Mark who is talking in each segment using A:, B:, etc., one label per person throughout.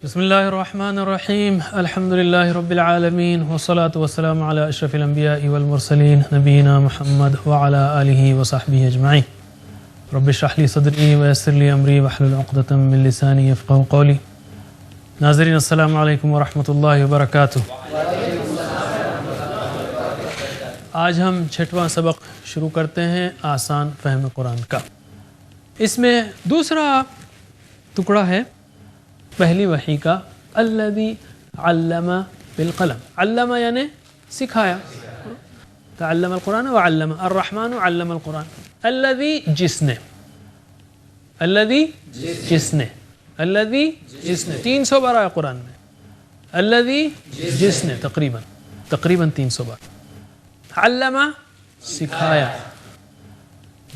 A: بسم اللہ الرحمن الرحیم الحمد للہ رب العالمین والصلاة والسلام علی اشرف الانبیاء والمرسلین نبینا محمد وعلی آلہ وصحبہ اجمعین رب اشرح لی صدری ویسر لی امری واحلل عقدۃ من لسانی یفقہوا قولی. ناظرین السلام علیکم ورحمۃ اللہ وبرکاتہ. آج ہم 6واں سبق شروع کرتے ہیں آسان فہم قرآن کا. اس میں دوسرا ٹکڑا ہے پہلی وحی کا. الذی علم بالقلم. علم یعنی سکھایا. تعلم القرآن وعلم. الرحمن علم القرآن. الذی جس نے. الذی جس نے. الذی جس نے 300 بار آیا قرآن میں. الذی جس نے تقریباً 300 بار. علم سکھایا.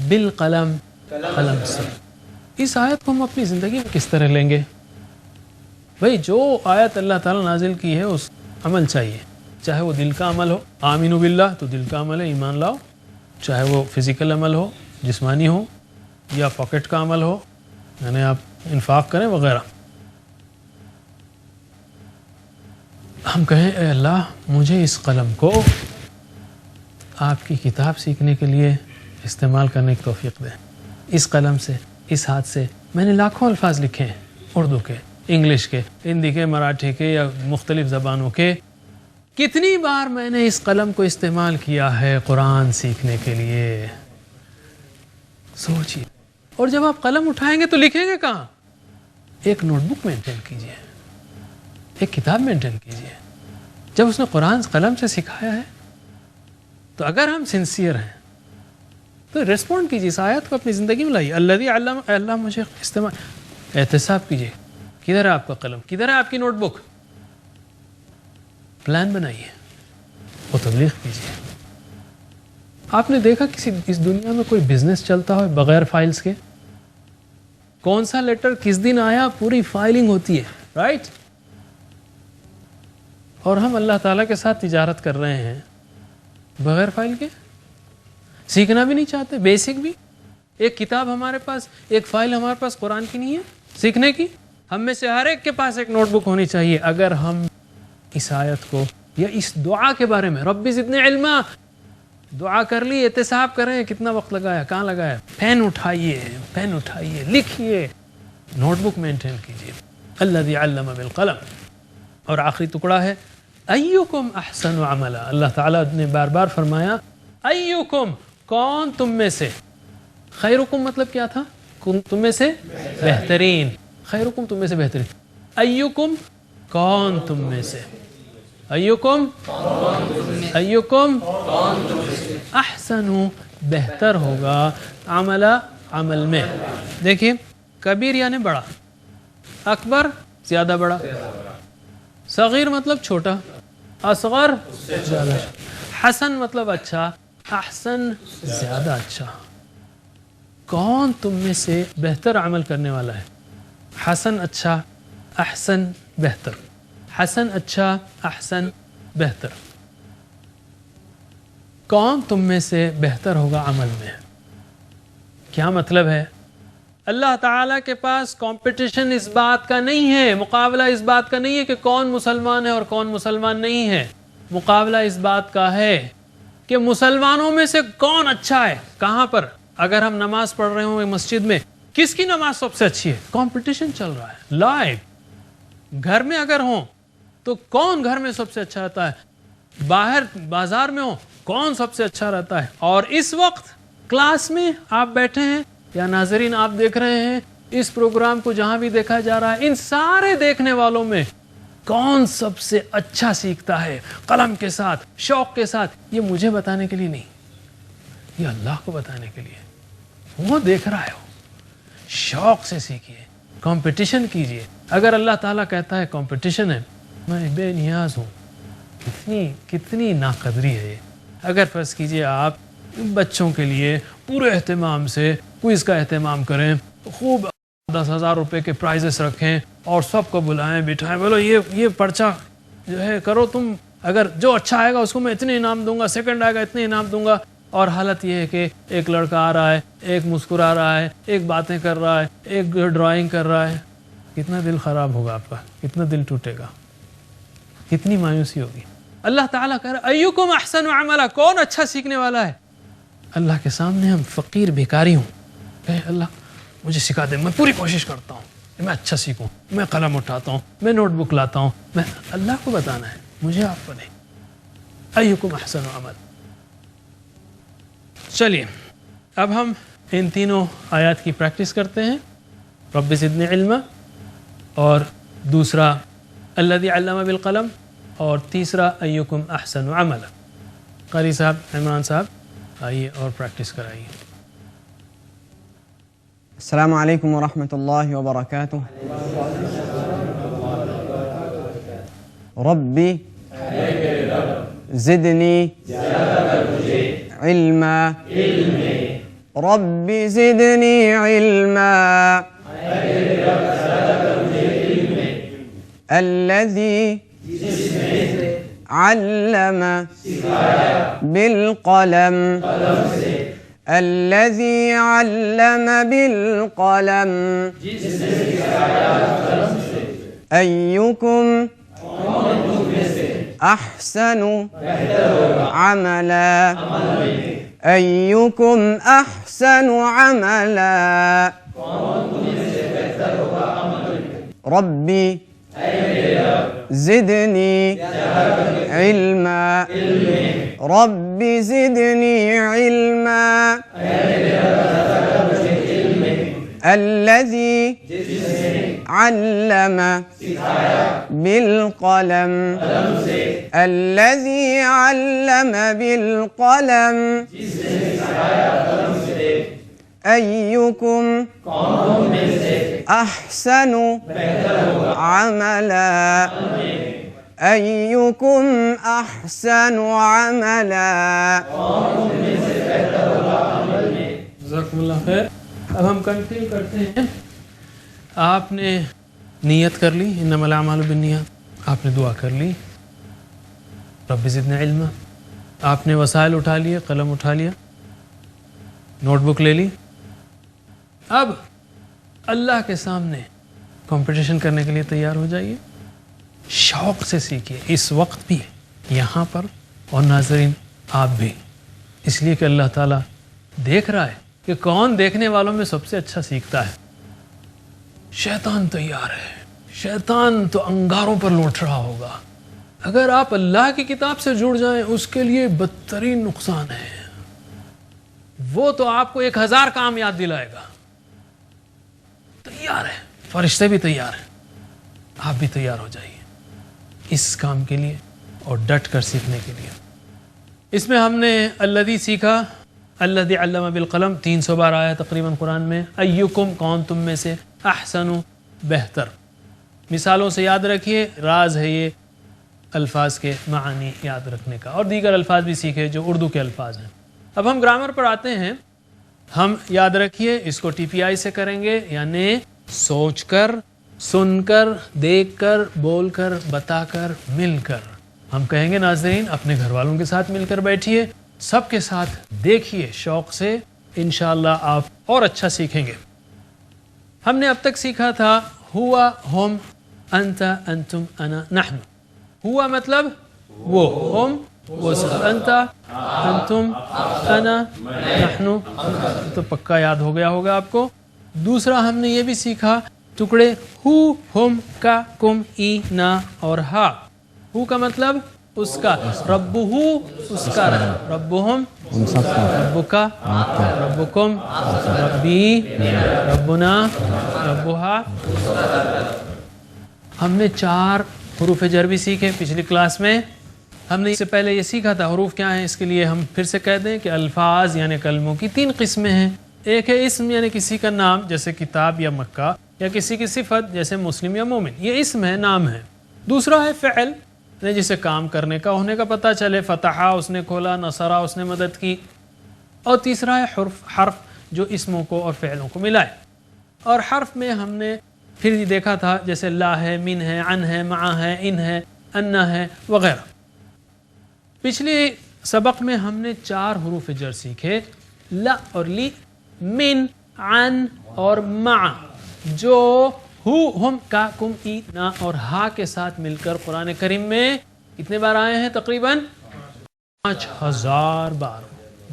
A: بالقلم قلم سے. اس آیت کو ہم اپنی زندگی میں کس طرح لیں گے؟ بھئی جو آیت اللہ تعالیٰ نازل کی ہے اس عمل چاہیے. چاہے وہ دل کا عمل ہو، آمینو باللہ تو دل کا عمل ہے، ایمان لاؤ. چاہے وہ فزیکل عمل ہو، جسمانی ہو، یا پاکٹ کا عمل ہو، یعنی آپ انفاق کریں وغیرہ. ہم کہیں اے اللہ مجھے اس قلم کو آپ کی کتاب سیکھنے کے لیے استعمال کرنے کی توفیق دیں. اس قلم سے، اس ہاتھ سے میں نے لاکھوں الفاظ لکھے ہیں، اردو کے، انگلش کے، ہندی کے، مراٹھی کے یا مختلف زبانوں کے. کتنی بار میں نے اس قلم کو استعمال کیا ہے قرآن سیکھنے کے لیے. سوچیے. اور جب آپ قلم اٹھائیں گے تو لکھیں گے کہاں؟ ایک نوٹ بک مینٹین کیجئے، ایک کتاب مینٹین کیجئے. جب اس نے قرآن قلم سے سکھایا ہے تو اگر ہم سنسیئر ہیں تو ریسپونڈ کیجیے، اس آیت کو اپنی زندگی میں لائیے. الذی علم، اے اللہ مجھے استعمال. احتساب کیجیے. کدھر ہے آپ کا قلم؟ کدھر ہے آپ کی نوٹ بک؟ پلان بنائیے اور تبلیغ کیجیے. آپ نے دیکھا کسی اس دنیا میں کوئی بزنس چلتا ہو بغیر فائلز کے؟ کون سا لیٹر کس دن آیا پوری فائلنگ ہوتی ہے، رائٹ؟ اور ہم اللہ تعالیٰ کے ساتھ تجارت کر رہے ہیں بغیر فائل کے. سیکھنا بھی نہیں چاہتے، بیسک بھی. ایک کتاب ہمارے پاس، ایک فائل ہمارے پاس قرآن کی نہیں ہے سیکھنے کی. ہم میں سے ہر ایک کے پاس ایک نوٹ بک ہونی چاہیے. اگر ہم اس آیت کو یا اس دعا کے بارے میں رب زدنی علما دعا کر لی، احتساب کریں. کتنا وقت لگایا، کہاں لگایا؟ پین اٹھائیے، لکھیے، نوٹ بک مینٹین کیجیے. الذی علم بالقلم. اور آخری ٹکڑا ہے ایکم احسن عملا. اللہ تعالیٰ نے بار بار فرمایا ایکم، کون تم میں سے. خیرکم مطلب کیا تھا؟ تم میں سے بہترین. خیرکم تم میں سے بہترین. ایکم کون تم میں سے. ایکم احسن بہتر ہوگا عملا عمل میں. دیکھیے کبیر یعنی بڑا، اکبر زیادہ بڑا، صغیر مطلب چھوٹا، اصغر زیادہ، حسن مطلب اچھا، احسن زیادہ اچھا. کون تم میں سے بہتر عمل کرنے والا ہے؟ حسن اچھا، احسن بہتر. حسن اچھا، احسن بہتر. کون تم میں سے بہتر ہوگا عمل میں؟ کیا مطلب ہے؟ اللہ تعالیٰ کے پاس کمپٹیشن اس بات کا نہیں ہے، مقابلہ اس بات کا نہیں ہے کہ کون مسلمان ہے اور کون مسلمان نہیں ہے. مقابلہ اس بات کا ہے کہ مسلمانوں میں سے کون اچھا ہے. کہاں پر؟ اگر ہم نماز پڑھ رہے ہوں مسجد میں، کس کی نماز سب سے اچھی ہے؟ کمپٹیشن چل رہا ہے لائیو. گھر میں اگر ہوں تو کون گھر میں سب سے اچھا رہتا ہے؟ باہر بازار میں ہوں کون سب سے اچھا رہتا ہے؟ اور اس وقت کلاس میں آپ بیٹھے ہیں یا ناظرین آپ دیکھ رہے ہیں اس پروگرام کو، جہاں بھی دیکھا جا رہا ہے، ان سارے دیکھنے والوں میں کون سب سے اچھا سیکھتا ہے قلم کے ساتھ، شوق کے ساتھ؟ یہ مجھے بتانے کے لیے نہیں، یہ اللہ کو بتانے کے لیے. وہ دیکھ رہا ہے، شوق سے سیکھیے، کمپٹیشن کیجیے. اگر اللہ تعالیٰ کہتا ہے کمپٹیشن ہے، میں بے نیاز ہوں. کتنی ناقدری ہے یہ. اگر فرض کیجیے آپ بچوں کے لیے پورے اہتمام سے کوئز کا اہتمام کریں، خوب 10,000 روپے کے پرائزز رکھیں اور سب کو بلائیں بٹھائیں، بولو یہ پرچہ جو ہے کرو تم، اگر جو اچھا آئے گا اس کو میں اتنے انعام دوں گا، سیکنڈ آئے گا اتنے انعام دوں گا. اور حالت یہ ہے کہ ایک لڑکا آ رہا ہے، ایک مسکرا رہا ہے، ایک باتیں کر رہا ہے، ایک ڈرائنگ کر رہا ہے. کتنا دل خراب ہوگا آپ کا، کتنا دل ٹوٹے گا، کتنی مایوسی ہوگی۔ اللہ تعالیٰ کہہ رہا ایکم احسن عملا، کون اچھا سیکھنے والا ہے؟ اللہ کے سامنے ہم فقیر بھیکاری ہوں، کہ اللہ مجھے سکھا دے، میں پوری کوشش کرتا ہوں کہ میں اچھا سیکھوں، میں قلم اٹھاتا ہوں، میں نوٹ بک لاتا ہوں، میں اللہ کو بتانا ہے، مجھے آپ کو نہیں۔ ایکم احسن عمل۔ چلیے اب ہم ان تینوں آیات کی پریکٹس کرتے ہیں، رب زدنی علما، اور دوسرا الذی علم بالقلم، اور تیسرا ایکم احسن عملا۔ قاری صاحب، عمران صاحب آئیے اور پریکٹس کرائیے۔
B: السلام علیکم ورحمۃ اللہ وبرکاتہ۔ ربی زدنی علما، ربی زدنی علما، الذی علم بالقلم، الذي علم بالقلم، أيكم أحسن عملا، أيكم أحسن عملا، ربي زدني علما، رب زدني علما، الذي علم بالقلم، الذي علم بالقلم، أيكم أحسن عملا، أيكم أحسن عملا۔
A: جزاکم اللہ خیر۔ اب ہم کنٹینیو کرتے ہیں۔ آپ نے نیت کر لی، انما الاعمال بالنیات، آپ نے دعا کر لی رب زدنی علما، آپ نے وسائل اٹھا لیے، قلم اٹھا لیا، نوٹ بک لے لی۔ اب اللہ کے سامنے کمپٹیشن کرنے کے لیے تیار ہو جائیے، شوق سے سیکھیے، اس وقت بھی یہاں پر اور ناظرین آپ بھی، اس لیے کہ اللہ تعالیٰ دیکھ رہا ہے کہ کون دیکھنے والوں میں سب سے اچھا سیکھتا ہے۔ شیطان تیار ہے، شیطان تو انگاروں پر لوٹ رہا ہوگا۔ اگر آپ اللہ کی کتاب سے جڑ جائیں اس کے لیے بدترین نقصان ہے، وہ تو آپ کو 1000 کام یاد دلائے گا۔ تیار ہے، فرشتے بھی تیار ہیں، آپ بھی تیار ہو جائیے اس کام کے لیے اور ڈٹ کر سیکھنے کے لیے۔ اس میں ہم نے الذی سیکھا، الذی علم بالقلم 300 بار آیا تقریباً قرآن میں۔ ایکم کون تم میں سے، احسن بہتر، مثالوں سے یاد رکھیے، راز ہے یہ الفاظ کے معانی یاد رکھنے کا، اور دیگر الفاظ بھی سیکھے جو اردو کے الفاظ ہیں۔ اب ہم گرامر پر آتے ہیں۔ ہم یاد رکھیے اس کو TPI سے کریں گے، یعنی سوچ کر، سن کر، دیکھ کر، بول کر، بتا کر، مل کر۔ ہم کہیں گے ناظرین اپنے گھر والوں کے ساتھ مل کر بیٹھیے، سب کے ساتھ دیکھیے شوق سے، انشاءاللہ آپ اور اچھا سیکھیں گے۔ ہم نے اب تک سیکھا تھا ہوا، ہم، انت، انتم، انا، نحن۔ ہوا مطلب وہ، ہم وہ سب، انت، انتم، انا، نحن، تو پکا یاد ہو گیا ہوگا آپ کو۔ دوسرا ہم نے یہ بھی سیکھا ٹکڑے ہو، ہم، کا، کم، ای، نا اور ہا۔ ہو کا مطلب اس کا، ربہو اس کا، ربہم ربکا، ربکم، ربی، ربنا، ربہا۔ ہم نے 4 حروف جر بھی سیکھے پچھلی کلاس میں۔ ہم نے اس سے پہلے یہ سیکھا تھا حروف کیا ہیں، اس کے لیے ہم پھر سے کہہ دیں کہ الفاظ یعنی کلموں کی 3 قسمیں ہیں۔ ایک ہے اسم یعنی کسی کا نام جیسے کتاب یا مکہ، یا کسی کی صفت جیسے مسلم یا مومن، یہ اسم ہے، نام ہے۔ دوسرا ہے فعل یعنی جسے کام کرنے کا ہونے کا پتہ چلے، فتحہ اس نے کھولا، نصرہ اس نے مدد کی۔ اور تیسرا ہے حرف جو اسموں کو اور فعلوں کو ملائے۔ اور حرف میں ہم نے پھر یہ دیکھا تھا جیسے لا ہے، من ہے، عن ہے، مع ہے، ان ہے، انا ہے وغیرہ۔ پچھلی سبق میں ہم نے 4 حروف جر سیکھے، لا اور لی، من، عن اور مع، جو ہم کا کم ای نا اور ہا کے ساتھ مل کر قرآن کریم میں کتنے بار آئے ہیں؟ تقریباً 5000 بار.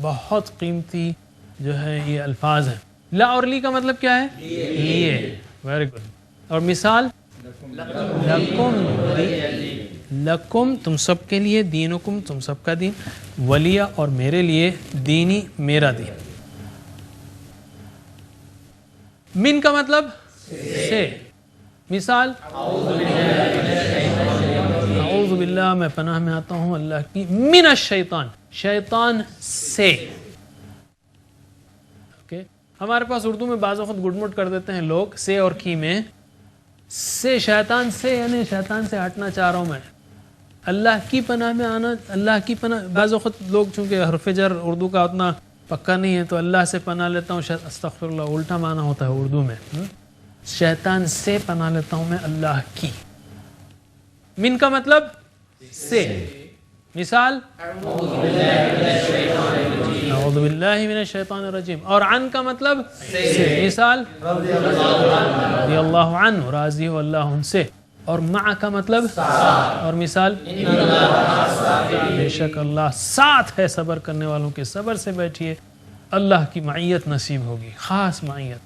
A: بہت قیمتی جو ہے یہ الفاظ ہیں. لا اور لی کا مطلب کیا ہے؟ لیے. Very good. اور مثال لکم تم سب کے لیے، دینکم تم سب کا دین، ولیہ اور میرے لیے، دینی میرا دین. من کا مطلب سے. مثال اعوذ باللہ میں پناہ میں آتا ہوں اللہ کی، من الشیطان شیطان سے. اوکے ہمارے پاس اردو میں بعض وقت گڈ مٹ کر دیتے ہیں لوگ سے اور کی میں. سے شیطان سے یعنی شیطان سے ہٹنا چاہ رہا ہوں میں. اللہ کی پناہ میں آنا، اللہ کی پناہ. بعض وقت لوگ چونکہ حرف جر اردو کا اتنا پکا نہیں ہے تو اللہ سے پناہ لیتا ہوں، استغفر اللہ الٹا معنی ہوتا ہے اردو میں. شیطان سے پناہ لیتا ہوں میں اللہ کی. من کا مطلب سے. مثال اعوذ باللہ من الشیطان الرجیم. اور عن کا مطلب سے. مثال رضی اللہ عنہ راضی ہو اللہ ان سے. اور مع کا مطلب اور مثال بے شک اللہ ساتھ ہے صبر کرنے والوں کے، صبر سے بیٹھیے، اللہ کی معیت نصیب ہوگی، خاص معیت.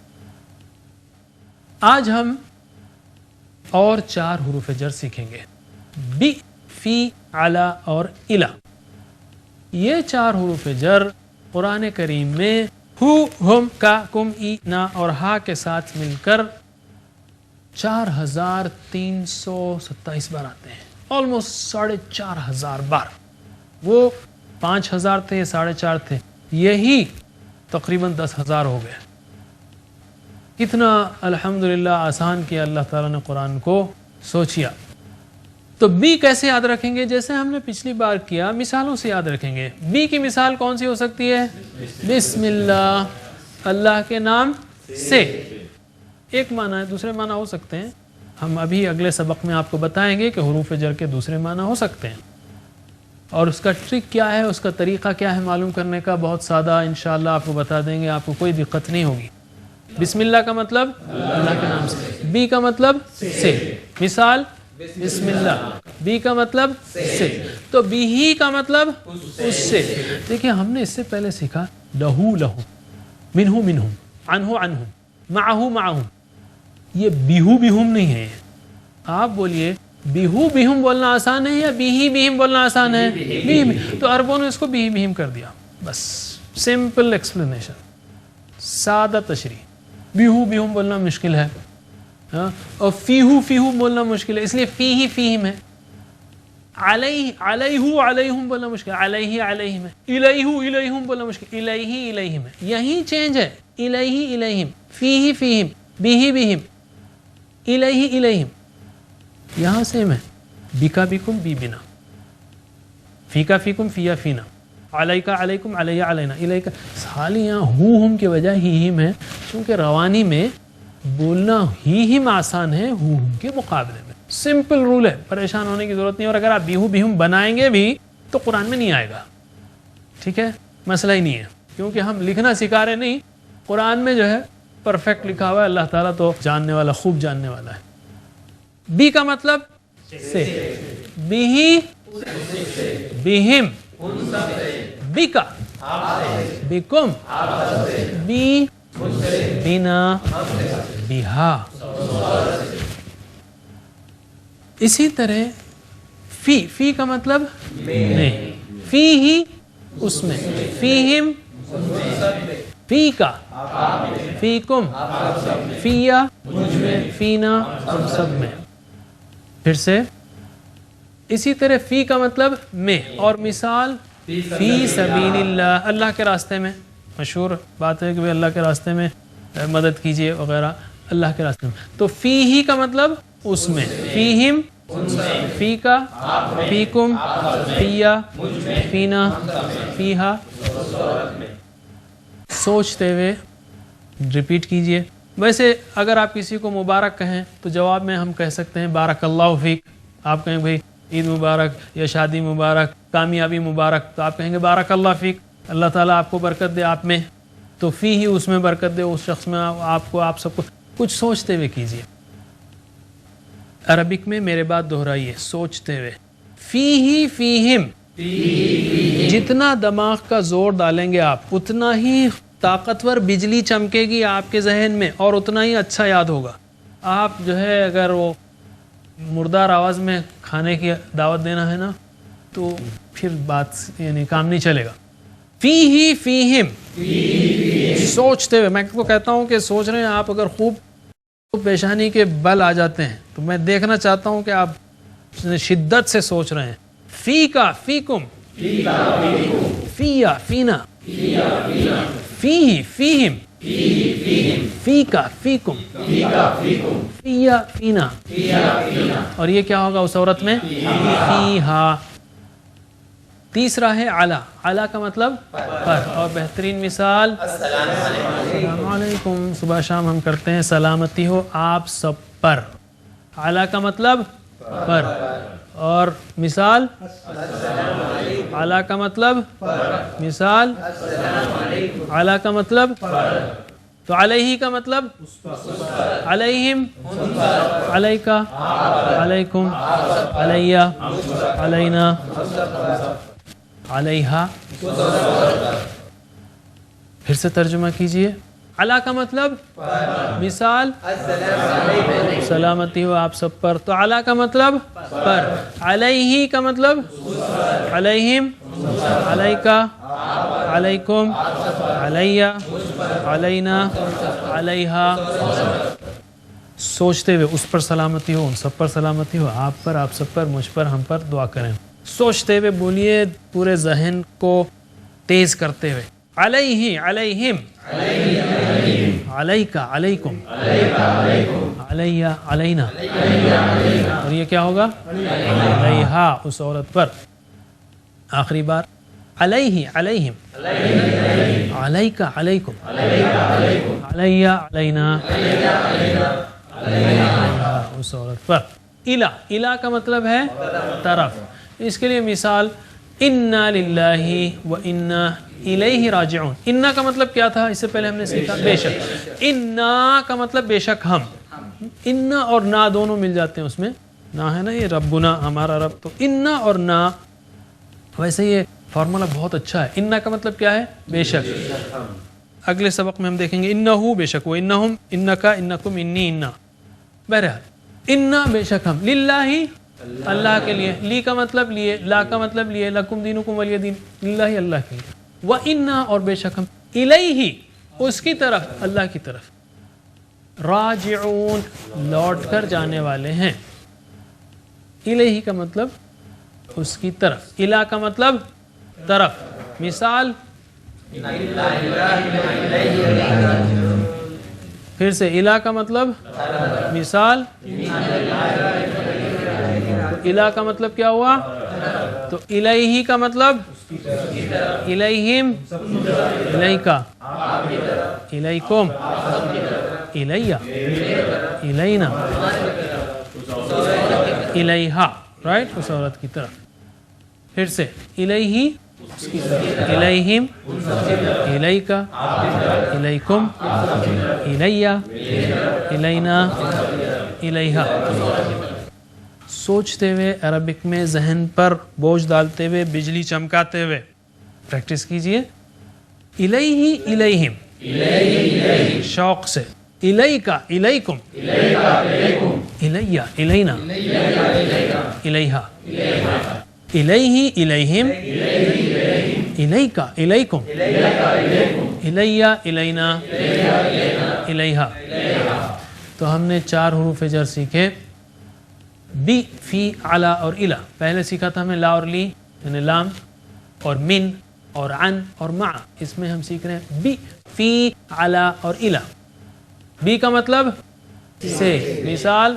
A: آج ہم اور 4 حروف جر سیکھیں گے. بی، فی، علی اور الا. یہ 4 حروف جر قرآن کریم میں ہم کا کم ای نا اور ہا کے ساتھ مل کر 4327 بار آتے ہیں. آلموسٹ 4500 بار. وہ 5000 تھے، 4.5 تھے، یہی تقریباً 10,000 ہو گئے. کتنا الحمدللہ آسان کیا اللہ تعالیٰ نے قرآن کو. سوچیا تو بی کیسے یاد رکھیں گے؟ جیسے ہم نے پچھلی بار کیا، مثالوں سے یاد رکھیں گے. بی کی مثال کون سی ہو سکتی ہے؟ بسم اللہ، اللہ کے نام سے. ایک معنی ہے، دوسرے معنی ہو سکتے ہیں. ہم ابھی اگلے سبق میں آپ کو بتائیں گے کہ حروف جر کے دوسرے معنی ہو سکتے ہیں، اور اس کا ٹرک کیا ہے، اس کا طریقہ کیا ہے معلوم کرنے کا. بہت سادہ انشاءاللہ آپ کو بتا دیں گے، آپ کو کوئی دقت نہیں ہوگی. بسم اللہ کا مطلب اللہ کے نام سے. بی کا مطلب سے. مثال بسم اللہ. بی کا مطلب سے. تو بی ہی کا مطلب اس سے. دیکھیں ہم نے اس سے پہلے سیکھا لہو لہو، منہو منہم، عنہو عنہم، معہو معہم. یہ بیہو بیہم نہیں ہے. آپ بولیے بیہو بیہم بولنا آسان ہے یا بیہی بیہم بولنا آسان ہے؟ بیہم. تو عربوں نے اس کو بیہی بیہم کر دیا. بس سمپل ایکسپلینیشن، سادہ تشریح. بیہو بیہم بولنا مشکل ہے، اور فیہو فیہم بولنا مشکل ہے، اس لیے فیہی فیہم ہے. علیہ علیہو علیہم بولنا مشکل، علیہ علیہم ہے. الیہو الیہم بولنا مشکل، الیہ الیہم ہے. یہی چینج ہے، الیہ الیہم، فیہی فیہم، بیہی بیہم، الیہ الیہم. یہاں سیم ہے. بیکا بیکم، بی بنا، فیکا فیکم، فیا فینا، علیکا علیکم، علیہ علینا، الیکا. خالی یہاں ہم کے بجائے ہم ہے، چونکہ روانی میں بولنا ہم آسان ہے ہم کے مقابلے میں. سمپل رول ہے، پریشان ہونے کی ضرورت نہیں. اور اگر آپ بیہو بیہم بنائیں گے بھی تو قرآن میں نہیں آئے گا. ٹھیک ہے، مسئلہ ہی نہیں ہے، کیونکہ ہم لکھنا سکھا رہے نہیں. قرآن میں جو ہے پرفیکٹ لکھا ہوا ہے. اللہ تعالیٰ تو جاننے والا، خوب جاننے والا ہے. بی کا مطلب سے. بیہی بیہم، بیکا بیکم، بی بینا بیہا. اسی طرح فی، فی کا مطلب نہیں، فی ہی اس میں، فیہم فیکا فیکم، فیا فینا ہم سب میں. پھر سے اسی طرح فی کا مطلب میں. اور مثال فی سبیل اللہ، اللہ کے راستے میں. مشہور بات ہے کہ اللہ کے راستے میں مدد کیجیے وغیرہ، اللہ کے راستے میں. تو فی ہی کا مطلب اس میں، فیہم فیکا فیکم، فیا فینا فیہا. سوچتے ہوئے ریپیٹ کیجئے. ویسے اگر آپ کسی کو مبارک کہیں تو جواب میں ہم کہہ سکتے ہیں بارک اللہ فیک. آپ کہیں بھئی عید مبارک یا شادی مبارک، کامیابی مبارک، تو آپ کہیں گے بارک اللہ فیک، اللہ تعالیٰ آپ کو برکت دے آپ میں. تو فی ہی اس میں برکت دے، اس شخص میں، آپ کو، آپ سب کو. کچھ سوچتے ہوئے کیجئے. عربک میں میرے بات دہرائیے سوچتے ہوئے. فیہی فیہم، جتنا دماغ کا زور ڈالیں گے آپ اتنا ہی طاقتور بجلی چمکے گی آپ کے ذہن میں اور اتنا ہی اچھا یاد ہوگا. آپ جو ہے اگر وہ مردار آواز میں کھانے کی دعوت دینا ہے نا تو پھر بات یعنی کام نہیں چلے گا. فیہی فیہم، سوچتے ہوئے. میں کو کہتا ہوں کہ سوچ رہے ہیں آپ اگر خوب پیشانی کے بل آ جاتے ہیں تو میں دیکھنا چاہتا ہوں کہ آپ شدت سے سوچ رہے ہیں. فی کا فیکم، فیا فینا، فی فیہم، فی کا فیکم، فیا فینا. اور یہ کیا ہوگا اس عورت میں؟ فیہا. تیسرا ہے علا. علا کا مطلب پر، اور بہترین مثال السلام علیکم. صبح شام ہم کرتے ہیں سلامتی ہو آپ سب پر. علا کا مطلب پر، اور مثال علا کا مطلب مثال علا کا مطلب. تو علیہ کا مطلب علیہم، علیکا، علیکم، علیہ، علینا، علیہا. پھر سے ترجمہ کیجئے. علا کا مطلب مثال سلامتی ہو آپ سب پر، تو علا کا مطلب پر. علیہ کا مطلب علیہم، علیکا، علیکم، علیہ، علینا، علیہا. سوچتے ہوئے اس پر سلامتی ہو، ان سب پر سلامتی ہو، آپ پر، آپ سب پر، مجھ پر، ہم پر دعا کریں. سوچتے ہوئے بولیے پورے ذہن کو تیز کرتے ہوئے. علیہ علیہم، علیکا علیکم، علیہ علینا. اور یہ کیا ہوگا؟ علیہا اس عورت پر. آخری بار علیہ علیہم، علیکا علیکم، علیہ علینا، علیہا اس عورت پر. الہ، الہ کا مطلب ہے طرف. اس کے لیے مثال انا للہ و انا الیہ راجعون. انا کا مطلب کیا تھا؟ اس سے پہلے ہم نے سیکھا بے شک. انا کا مطلب بے شک ہم. انا اور نا دونوں مل جاتے ہیں اس میں. نا ہے نا یہ ربنا ہمارا رب، تو انا اور نا. ویسے یہ فارمولا بہت اچھا ہے. انا کا مطلب کیا ہے؟ بے شک. اگلے سبق میں ہم دیکھیں گے انہو بے شک وہ، انہم، انکا، انکم، انی، انا. بہرحال انا بے شک ہم، للہ اللہ کے لیے. لی کا مطلب لیے، لا کا مطلب لیے، لکم دینکم ولی دین، للہ اللہ کے لیے. وَإِنَّا اور بے شک ہم، الیہ اس کی طرف، اللہ کی طرف، راجعون لوٹ کر جانے والے ہیں. الیہ کا مطلب اس کی طرف، الہ کا مطلب طرف. مثال پھر سے الہ کا مطلب مثال. الہ کا مطلب کیا ہوا؟ تو الیہ کا مطلب الیہم، الیکا، الیکم، الیہ، الینا، الیہا. رائٹ اس عورت کی طرف. پھر سے الیہ اس کی طرف، الیہم، الیکا، الیکم، الیہ، الینا، الیہا. سوچتے ہوئے عربک میں ذہن پر بوجھ ڈالتے ہوئے بجلی چمکاتے ہوئے پریکٹس کیجئے. الیہ الیہم، شوق سے. الیکا الیکم، الیہ الینا، الیہا. الیہ الیہم، الیکا الیکم، الیہ الینا، الیہا. تو ہم نے 4 حروف جر سیکھے. بی، فی، علا اور الہ. پہلے سیکھا تھا ہمیں لا اور لی یعنی لام، اور من اور عن اور مع. اس میں ہم سیکھ رہے ہیں بی، فی، علا اور الہ. بی کا مطلب سے، مثال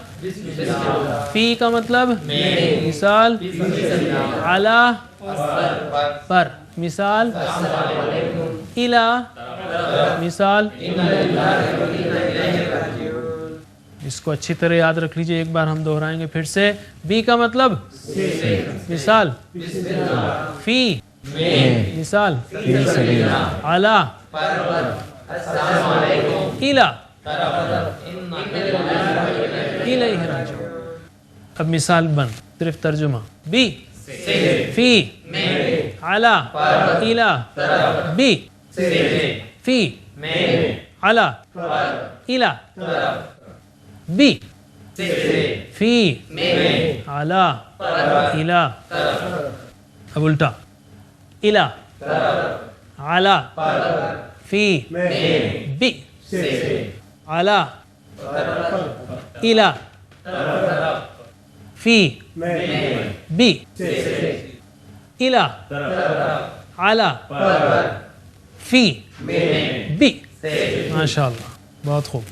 A: فی کا مطلب مثال علا پر، مثال الہ، مثال. اس کو اچھی طرح یاد رکھ لیجئے. ایک بار ہم دہرائیں گے پھر سے. بی کا مطلب مثال فی، مثال علا، الہ، الیہ راجعون. اب مثال بند، صرف ترجمہ. بی فی علی الی بی فی علی الی بی فی علی الی. اب الٹا، الی علی فی بی علی الی فی بی الی علی فی بی. ماشاء اللہ، بہت خوب.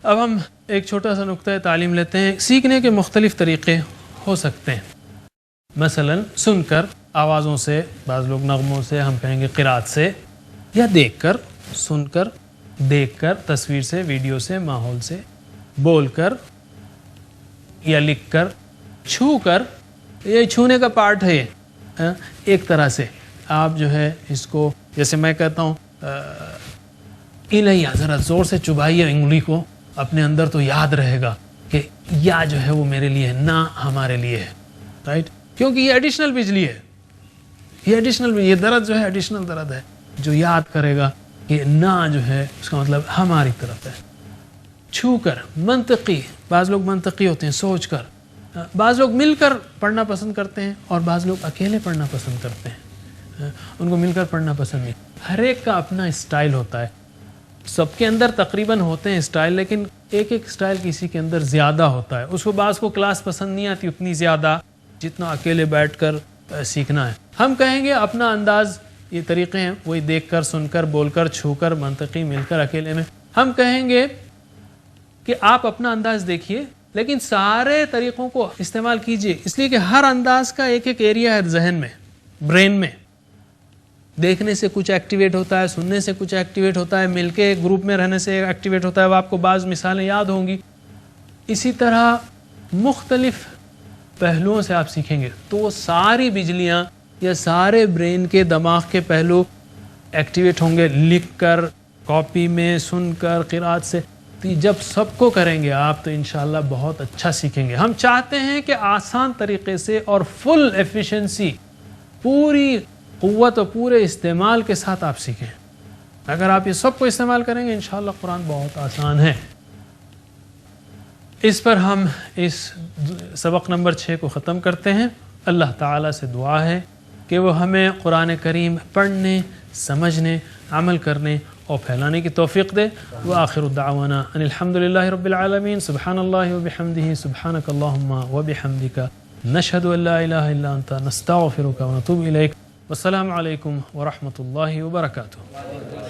A: اب ہم ایک چھوٹا سا نقطہ تعلیم لیتے ہیں. سیکھنے کے مختلف طریقے ہو سکتے ہیں. مثلا سن کر، آوازوں سے، بعض لوگ نغموں سے، ہم کہیں گے قرات سے، یا دیکھ کر، سن کر، دیکھ کر، تصویر سے، ویڈیو سے، ماحول سے، بول کر یا لکھ کر، چھو کر. یہ چھونے کا پارٹ ہے. ایک طرح سے آپ جو ہے اس کو، جیسے میں کہتا ہوں الیہ، ذرا زور سے چبھائیے انگلی کو اپنے اندر تو یاد رہے گا کہ یا جو ہے وہ میرے لیے ہے، نہ ہمارے لیے ہے. رائٹ؟ کیونکہ یہ ایڈیشنل بجلی ہے، یہ ایڈیشنل، یہ درد جو ہے ایڈیشنل درد ہے. جو یاد کرے گا کہ نہ جو ہے اس کا مطلب ہماری طرف ہے. چھو کر، منطقی، بعض لوگ منطقی ہوتے ہیں، سوچ کر. بعض لوگ مل کر پڑھنا پسند کرتے ہیں اور بعض لوگ اکیلے پڑھنا پسند کرتے ہیں. ان کو مل کر پڑھنا پسند نہیں. ہر ایک کا اپنا اسٹائل ہوتا ہے. سب کے اندر تقریباً ہوتے ہیں اسٹائل، لیکن ایک ایک اسٹائل کسی کے اندر زیادہ ہوتا ہے. اس کو بعض کو کلاس پسند نہیں آتی اتنی زیادہ جتنا اکیلے بیٹھ کر سیکھنا ہے. ہم کہیں گے اپنا انداز، یہ طریقے ہیں وہی دیکھ کر، سن کر، بول کر، چھو کر، منطقی، مل کر، اکیلے میں. ہم کہیں گے کہ آپ اپنا انداز دیکھیے لیکن سارے طریقوں کو استعمال کیجئے، اس لیے کہ ہر انداز کا ایک ایک ایریا ہے ذہن میں، برین میں. دیکھنے سے کچھ ایکٹیویٹ ہوتا ہے، سننے سے کچھ ایکٹیویٹ ہوتا ہے، مل کے گروپ میں رہنے سے ایکٹیویٹ ہوتا ہے. وہ آپ کو بعض مثالیں یاد ہوں گی. اسی طرح مختلف پہلوؤں سے آپ سیکھیں گے تو وہ ساری بجلیاں یا سارے برین کے، دماغ کے پہلو ایکٹیویٹ ہوں گے، لکھ کر، کاپی میں، سن کر، قرات سے. جب سب کو کریں گے آپ تو انشاءاللہ بہت اچھا سیکھیں گے. ہم چاہتے ہیں کہ آسان طریقے سے اور فل ایفیشنسی، پوری قوت اور پورے استعمال کے ساتھ آپ سیکھیں. اگر آپ یہ سب کو استعمال کریں گے انشاءاللہ قرآن بہت آسان ہے. اس پر ہم اس سبق نمبر 6 کو ختم کرتے ہیں. اللہ تعالیٰ سے دعا ہے کہ وہ ہمیں قرآن کریم پڑھنے، سمجھنے، عمل کرنے اور پھیلانے کی توفیق دے. وآخر دعوانا ان الحمدللہ رب العالمین. سبحان اللہ وبحمدہ، سبحانک اللہم وبحمدک، نشہد ان لا الہ الا انت، نستغفرک ونتوب الیک. والسلام علیکم ورحمۃ اللہ وبرکاتہ.